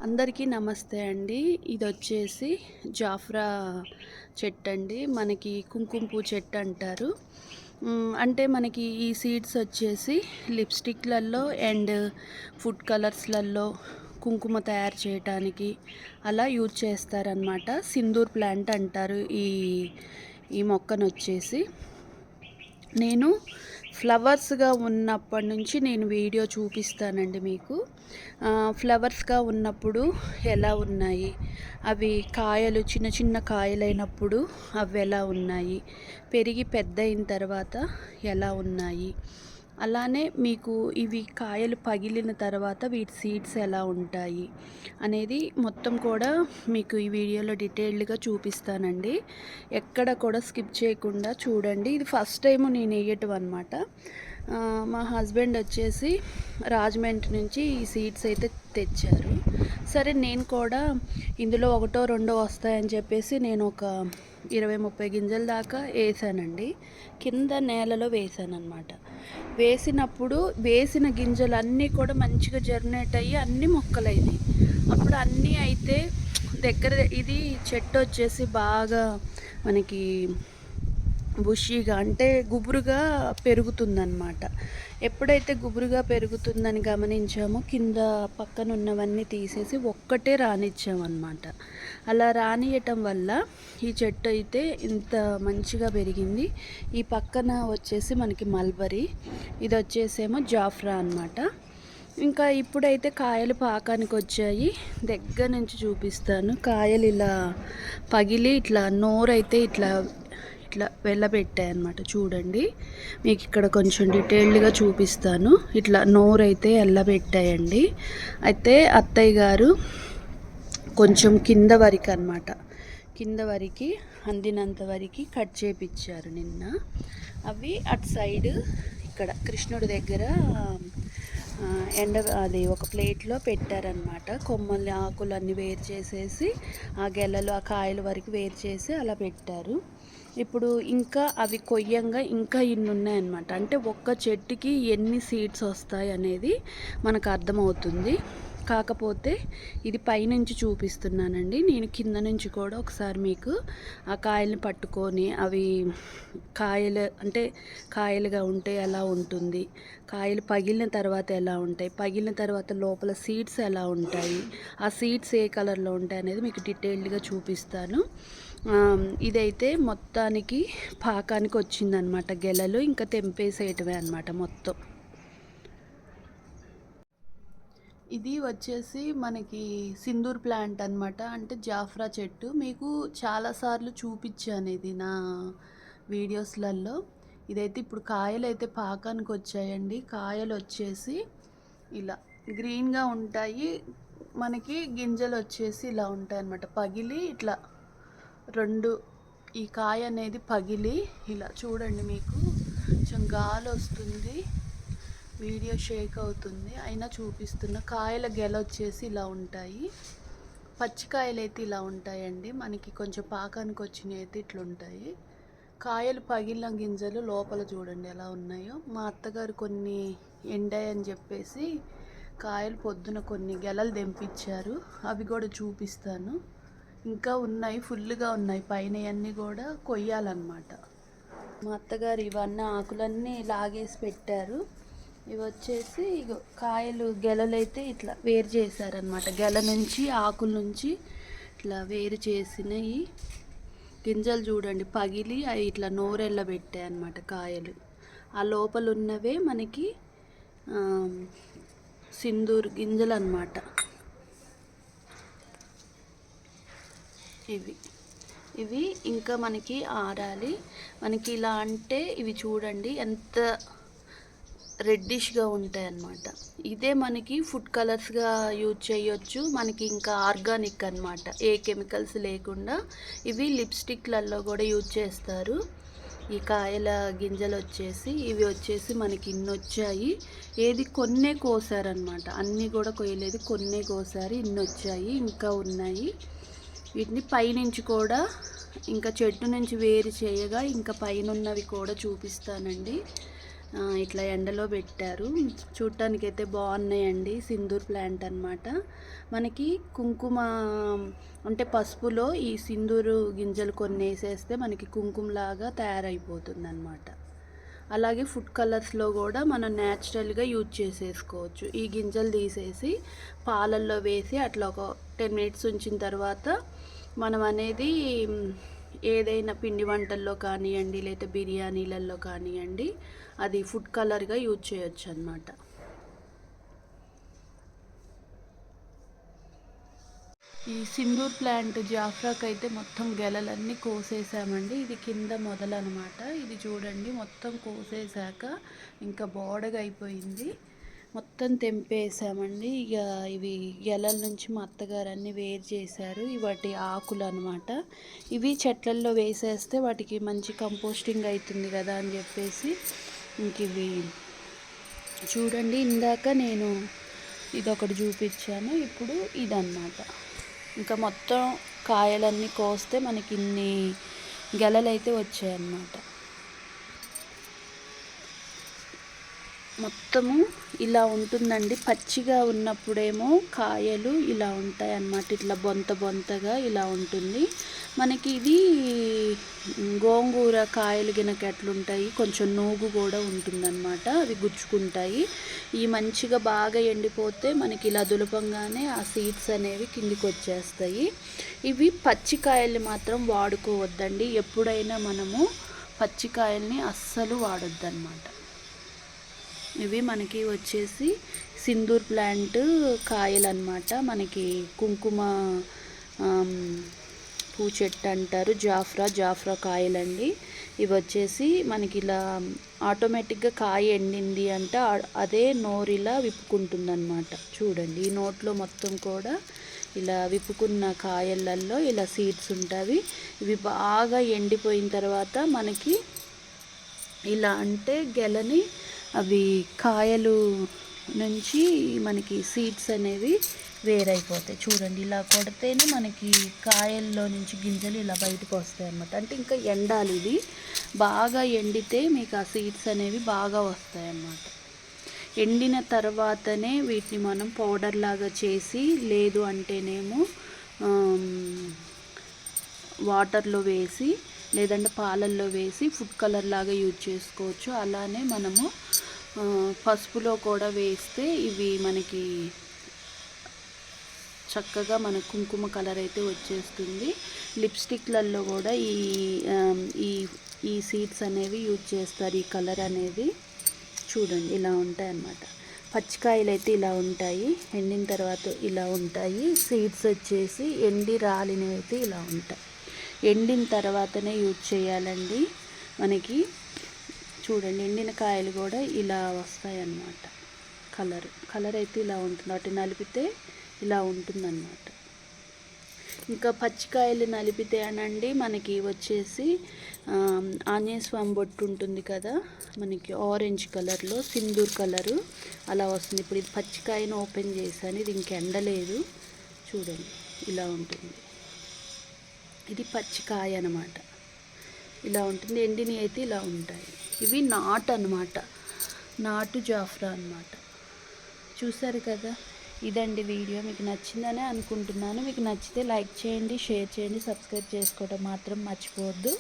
అందరికీ నమస్తే అండి. ఇదొచ్చేసి జాఫ్రా చెట్టండి. మనకి కుంకుమ పువ్వు చెట్టు అంటారు. అంటే మనకి ఈ సీడ్స్ వచ్చేసి లిప్‌స్టిక్‌లలో అండ్ ఫుడ్ కలర్స్‌లలో కుంకుమ తయారు చేయటానికి అలా యూజ్ చేస్తారనమాట. సింధూర్ ప్లాంట్ అంటారు ఈ మొక్కనొచ్చేసి. నేను ఫ్లవర్స్గా ఉన్నప్పటి నుంచి నేను వీడియో చూపిస్తానండి మీకు. ఫ్లవర్స్గా ఉన్నప్పుడు ఎలా ఉన్నాయి, అవి కాయలు చిన్న చిన్న కాయలైనప్పుడు అవి ఎలా ఉన్నాయి, పెరిగి పెద్ద అయిన తర్వాత ఎలా ఉన్నాయి, అలానే మీకు ఇవి కాయలు పగిలిన తర్వాత వీటి సీడ్స్ ఎలా ఉంటాయి అనేది మొత్తం కూడా మీకు ఈ వీడియోలో డీటెయిల్డ్గా చూపిస్తానండి. ఎక్కడ కూడా స్కిప్ చేయకుండా చూడండి. ఇది ఫస్ట్ టైం నేను వేయటం అనమాట. మా హస్బెండ్ వచ్చేసి రాజమండ్రి నుంచి ఈ సీడ్స్ అయితే తెచ్చారు. సరే నేను కూడా ఇందులో ఒకటో రెండో వస్తాయని చెప్పేసి నేను ఒక 20-30 గింజల దాకా వేసానండి. కింద నేలలో వేసాను అనమాట. వేసినప్పుడు వేసిన గింజలు కూడా మంచిగా జర్నేట్ అయ్యి అన్ని మొక్కలైనవి. అప్పుడు అన్నీ అయితే ఇది చెట్టు వచ్చేసి బాగా మనకి బుషీగా అంటే గుబురుగా పెరుగుతుందన్నమాట. ఎప్పుడైతే గుబురుగా పెరుగుతుందని గమనించామో కింద పక్కన ఉన్నవన్నీ తీసేసి ఒక్కటే రానిచ్చామన్నమాట. అలా రానియటం వల్ల ఈ చెట్టు అయితే ఇంత మంచిగా పెరిగింది. ఈ పక్కన వచ్చేసి మనకి మల్బరీ, ఇది వచ్చేసేమో జాఫ్రా అన్నమాట. ఇంకా ఇప్పుడైతే కాయలు పాకానికి వచ్చాయి. దగ్గర నుంచి చూపిస్తాను. కాయలు ఇలా పగిలి ఇట్లా నోరైతే ఇట్లా వెళ్ళబెట్టాయి అన్నమాట. చూడండి, మీకు ఇక్కడ కొంచెం డీటెయిల్డ్గా చూపిస్తాను. ఇట్లా నోరైతే వెళ్ళబెట్టాయండి. అయితే అత్తయ్య గారు కొంచెం కింద వరకు అన్నమాట, కింద వరకు అందినంత వరకు కట్ చేపించారు నిన్న. అవి అటు సైడ్ ఇక్కడ కృష్ణుడి దగ్గర అది ఒక ప్లేట్లో పెట్టారనమాట. కొమ్మల్ని ఆకులన్నీ వేరు చేసేసి ఆ గెలలు ఆ కాయల వరకు వేరు చేసి అలా పెట్టారు. ఇప్పుడు ఇంకా అవి కొయ్యంగా ఇంకా ఇన్ని ఉన్నాయన్నమాట. అంటే ఒక్క చెట్టుకి ఎన్ని సీడ్స్ వస్తాయి అనేది మనకు అర్థమవుతుంది. కాకపోతే ఇది పైనుంచి చూపిస్తున్నానండి. నేను కింద నుంచి కూడా ఒకసారి మీకు ఆ కాయల్ని పట్టుకొని అవి కాయలుగా ఉంటే ఎలా ఉంటుంది, కాయలు పగిలిన తర్వాత ఎలా ఉంటాయి, పగిలిన తర్వాత లోపల సీడ్స్ ఎలా ఉంటాయి, ఆ సీడ్స్ ఏ కలర్లో ఉంటాయి అనేది మీకు డీటెయిల్డ్గా చూపిస్తాను. ఇదైతే మొత్తానికి పాకానికి వచ్చిందనమాట. గెలలు ఇంకా తెంపేసేయటమే అనమాట మొత్తం. ఇది వచ్చేసి మనకి సింధూర్ ప్లాంట్ అనమాట. అంటే జాఫ్రా చెట్టు మీకు చాలాసార్లు చూపించాను ఇది నా వీడియోస్లలో. ఇదైతే ఇప్పుడు కాయలు అయితే పాకానికి వచ్చాయండి. కాయలు వచ్చేసి ఇలా గ్రీన్గా ఉంటాయి. మనకి గింజలు వచ్చేసి ఇలా ఉంటాయి అన్నమాట. పగిలి ఇట్లా రెండు ఈ కాయ అనేది పగిలి ఇలా చూడండి, మీకు కొంచెం గాలి వస్తుంది, వీడియో షేక్ అవుతుంది అయినా చూపిస్తున్న. కాయల గెల వచ్చేసి ఇలా ఉంటాయి. పచ్చికాయలు అయితే ఇలా ఉంటాయండి. మనకి కొంచెం పాకానికి వచ్చినవి అయితే ఇట్లుంటాయి. కాయలు పగిలిన గింజలు లోపల చూడండి ఎలా ఉన్నాయో. మా అత్తగారు కొన్ని ఎండాయని చెప్పేసి కాయలు పొద్దున కొన్ని గెలలు తెంపించారు. అవి కూడా చూపిస్తాను. ఇంకా ఉన్నాయి, ఫుల్గా ఉన్నాయి. పైన అన్నీ కూడా కొయ్యాలన్నమాట. మా అత్తగారు ఇవన్నీ ఆకులన్నీ లాగేసి పెట్టారు. ఇవి వచ్చేసి కాయలు గెలలైతే ఇట్లా వేరు చేశారనమాట. గెల నుంచి ఆకుల నుంచి ఇట్లా వేరు చేసినవి గింజలు చూడండి పగిలి అవి ఇట్లా నోరెళ్ళబెట్టాయి అన్నమాట కాయలు. ఆ లోపల ఉన్నవే మనకి సింధూర్ గింజలు అన్నమాట. ఇవి ఇంకా మనకి ఆరాలి. మనకి ఇలా అంటే ఇవి చూడండి ఎంత రెడ్డిష్గా ఉంటాయి అన్నమాట. ఇదే మనకి ఫుడ్ కలర్స్గా యూజ్ చేయొచ్చు. మనకి ఇంకా ఆర్గానిక్ అన్నమాట, ఏ కెమికల్స్ లేకుండా. ఇవి లిప్స్టిక్లలో కూడా యూజ్ చేస్తారు. ఈ కాయల గింజలు వచ్చేసి ఇవి వచ్చేసి మనకి ఇన్ని వచ్చాయి. ఏది కొన్నే కోసారనమాట, అన్నీ కూడా కొయ్యలేదు, కొన్నే కోసారు, ఇన్ని వచ్చాయి. ఇంకా ఉన్నాయి. వీటిని పైనుంచి కూడా ఇంకా చెట్టు నుంచి వేరు చేయగా ఇంకా పైన ఉన్నవి కూడా చూపిస్తానండి. ఇట్లా ఎండలో పెట్టారు. చూడటానికైతే బాగున్నాయండి. సింధూర్ ప్లాంట్ అన్నమాట. మనకి కుంకుమ అంటే పసుపులో ఈ సింధూరు గింజలు కొన్ని వేసేస్తే మనకి కుంకుమలాగా తయారైపోతుంది అన్నమాట. అలాగే ఫుడ్ కలర్స్లో కూడా మనం న్యాచురల్గా యూజ్ చేసేసుకోవచ్చు. ఈ గింజలు తీసేసి పాలల్లో వేసి అట్లా ఒక 10 మినిట్స్ ఉంచిన తర్వాత మనం అనేది ఏదైనా పిండి వంటల్లో కానివ్వండి, లేదా బిర్యానీలలో కానివ్వండి, అది ఫుడ్ కలర్గా యూజ్ చేయొచ్చు అన్నమాట. ఈ సింధూర్ ప్లాంట్ జాఫ్రాకి అయితే మొత్తం గెలలన్నీ కోసేసామండి. ఇది కింద మొదలనమాట. ఇది చూడండి మొత్తం కోసేసాక ఇంకా బోడగా అయిపోయింది. మొత్తం తెంపేసామండి. ఇక ఇవి గెలల నుంచి మా అత్తగారు అన్నీ వేరు చేశారు. వాటి ఆకులు అనమాట. ఇవి చెట్లల్లో వేసేస్తే వాటికి మంచి కంపోస్టింగ్ అవుతుంది కదా అని చెప్పేసి ఇంక ఇవి చూడండి. ఇందాక నేను ఇదొకటి చూపించాను, ఇప్పుడు ఇదన్నమాట. ఇంకా మొత్తం కాయలన్నీ కోస్తే మనకి ఇన్ని గెలలైతే వచ్చాయన్నమాట. మొత్తము ఇలా ఉంటుందండి. పచ్చిగా ఉన్నప్పుడేమో కాయలు ఇలా ఉంటాయి అన్నమాట. ఇట్లా బొంత బొంతగా ఇలా ఉంటుంది. మనకి ఇది గోంగూర కాయలు గినక ఎట్లుంటాయి, కొంచెం నూగు కూడా ఉంటుందన్నమాట. అవి గుచ్చుకుంటాయి. ఈ మంచిగా బాగా ఎండిపోతే మనకి ఇలా దులపంగానే ఆ సీడ్స్ అనేవి కిందికి వచ్చేస్తాయి. ఇవి పచ్చికాయల్ని మాత్రం వాడుకోవద్దండి. ఎప్పుడైనా మనము పచ్చికాయల్ని అస్సలు వాడొద్దన్నమాట. ఇవి మనకి వచ్చేసి సింధూర్ ప్లాంట్ కాయలు అన్నమాట. మనకి కుంకుమ పూ చెట్టు అంటారు. జాఫ్రా కాయలండి. ఇవి వచ్చేసి మనకి ఇలా ఆటోమేటిక్గా కాయ ఎండింది అంటే అదే నోరిలా విప్పుకుంటుంది అన్నమాట. చూడండి, ఈ నోట్లో మొత్తం కూడా ఇలా విప్పుకున్న కాయలల్లో ఇలా సీడ్స్ ఉంటాయి. ఇవి బాగా ఎండిపోయిన తర్వాత మనకి ఇలా అంటే గెలని అవి కాయలు నుంచి మనకి సీడ్స్ అనేవి వేరైపోతాయి. చూడండి, ఇలా కొడితేనే మనకి కాయల్లో నుంచి గింజలు ఇలా బయటకు వస్తాయి అన్నమాట. అంటే ఇంకా ఎండాలి. ఇది బాగా ఎండితే మీకు ఆ సీడ్స్ అనేవి బాగా వస్తాయి అన్నమాట. ఎండిన తర్వాతనే వీటిని మనం పౌడర్ లాగా చేసి, లేదు అంటేనేమో వాటర్లో వేసి, లేదంటే పాలల్లో వేసి ఫుడ్ కలర్ లాగా యూజ్ చేసుకోవచ్చు. అలానే మనము పసుపులో కూడా వేస్తే ఇవి మనకి చక్కగా మన కుంకుమ కలర్ అయితే వచ్చేస్తుంది. లిప్స్టిక్లలో కూడా ఈ సీడ్స్ అనేవి యూజ్ చేస్తారు. ఈ కలర్ అనేది చూడండి ఇలా ఉంటాయి అన్నమాట. పచ్చికాయలు అయితే ఇలా ఉంటాయి, ఎండిన తర్వాత ఇలా ఉంటాయి. సీడ్స్ వచ్చేసి ఎండి రాలినవి అయితే ఇలా ఉంటాయి. ఎండిన తర్వాతనే యూజ్ చేయాలండి. మనకి చూడండి, ఎండిన కాయలు కూడా ఇలా వస్తాయి అన్నమాట. కలర్ అయితే ఇలా ఉంటుంది. వాటి నలిపితే ఇలా ఉంటుందన్నమాట. ఇంకా పచ్చికాయలు నలిపితే అనండి మనకి వచ్చేసి ఆంజనేయ స్వామి బొట్టు ఉంటుంది కదా, మనకి ఆరెంజ్ కలర్లో సింధూర్ కలరు అలా వస్తుంది. ఇప్పుడు ఇది పచ్చికాయను ఓపెన్ చేశాను. ఇది ఇంక ఎండలేదు. చూడండి ఇలా ఉంటుంది. ఇది పచ్చికాయ అన్నమాట. ఇలా ఉంటుంది. ఎండిని అయితే ఇలా ఉంటాయి. ఇవి నాటు అన్నమాట. నాటు జాఫ్రా అన్నమాట. చూసారు కదా. ఇదండి వీడియో. మీకు నచ్చిందనే అనుకుంటున్నాను. మీకు నచ్చితే లైక్ చేయండి, షేర్ చేయండి, సబ్స్క్రైబ్ చేసుకోవడం మాత్రం మర్చిపోవద్దు.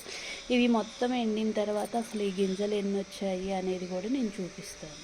ఇవి మొత్తం ఎండిన తర్వాత అసలు ఈ గింజలు ఎన్ని వచ్చాయి అనేది కూడా నేను చూపిస్తాను.